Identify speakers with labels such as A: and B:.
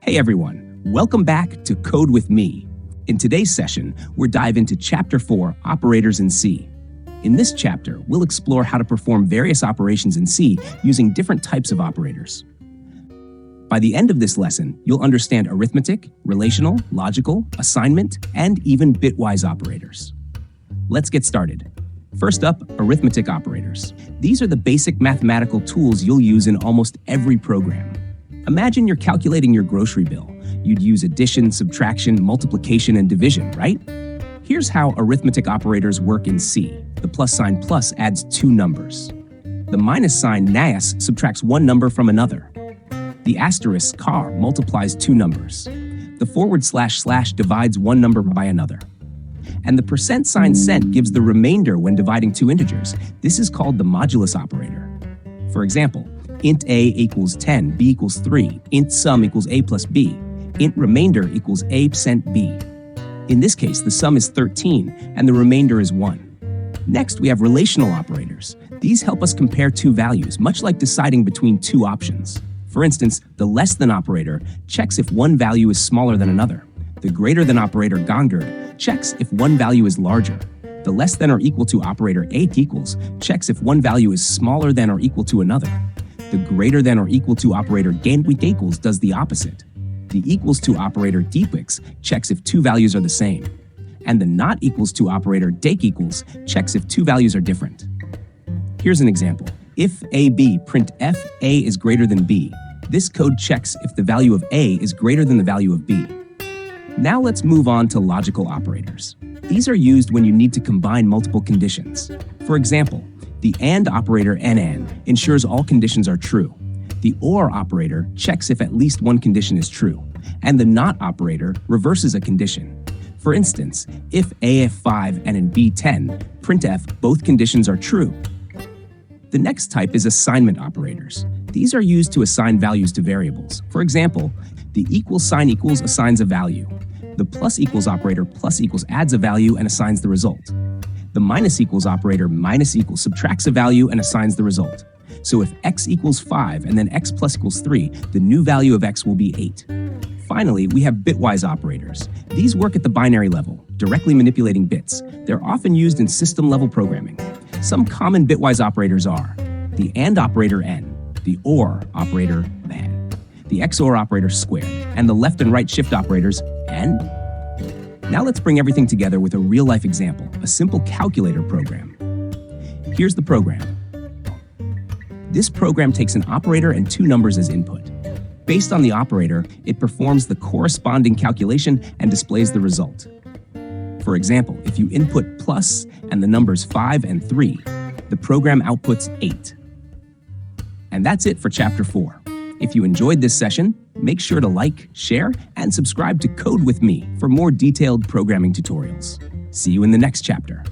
A: Hey everyone, welcome back to Code with Me. In today's session, we'll dive into Chapter 4, Operators in C. In this chapter, we'll explore how to perform various operations in C using different types of operators. By the end of this lesson, you'll understand arithmetic, relational, logical, assignment, and even bitwise operators. Let's get started. First up, arithmetic operators. These are the basic mathematical tools you'll use in almost every program. Imagine you're calculating your grocery bill. You'd use addition, subtraction, multiplication, and division, right? Here's how arithmetic operators work in C. The plus sign plus adds two numbers. The minus sign nas subtracts one number from another. The asterisk car multiplies two numbers. The forward slash divides one number by another. And the percent sign cent gives the remainder when dividing two integers. This is called the modulus operator. For example, int a equals 10, b equals 3, int sum equals a plus b, int remainder equals a percent b. In this case, the sum is 13 and the remainder is 1. Next, we have relational operators. These help us compare two values, much like deciding between two options. For instance, the less than operator checks if one value is smaller than another. The greater than operator gongerd checks if one value is larger. The less than or equal to operator eight equals checks if one value is smaller than or equal to another. The greater than or equal to operator gainweek equals does the opposite. The equals to operator deepwix checks if two values are the same. And the not equals to operator dake equals checks if two values are different. Here's an example. If AB print f a is greater than b, this code checks if the value of a is greater than the value of b. Now let's move on to logical operators. These are used when you need to combine multiple conditions. For example, the AND operator NN ensures all conditions are true. The OR operator checks if at least one condition is true. And the NOT operator reverses a condition. For instance, if AF5 and in B10, printf both conditions are true. The next type is assignment operators. These are used to assign values to variables. For example, the equals sign equals assigns a value. The plus equals operator plus equals adds a value and assigns the result. The minus equals operator minus equals subtracts a value and assigns the result. So if x equals 5 and then x plus equals 3, the new value of x will be 8. Finally, we have bitwise operators. These work at the binary level, directly manipulating bits. They're often used in system-level programming. Some common bitwise operators are the AND operator n, the OR operator n, the XOR operator squared, and the left and right shift operators n. Now let's bring everything together with a real-life example, a simple calculator program. Here's the program. This program takes an operator and two numbers as input. Based on the operator, it performs the corresponding calculation and displays the result. For example, if you input plus and the numbers 5 and 3, the program outputs 8. And that's it for Chapter 4. If you enjoyed this session, make sure to like, share, and subscribe to Code with Me for more detailed programming tutorials. See you in the next chapter.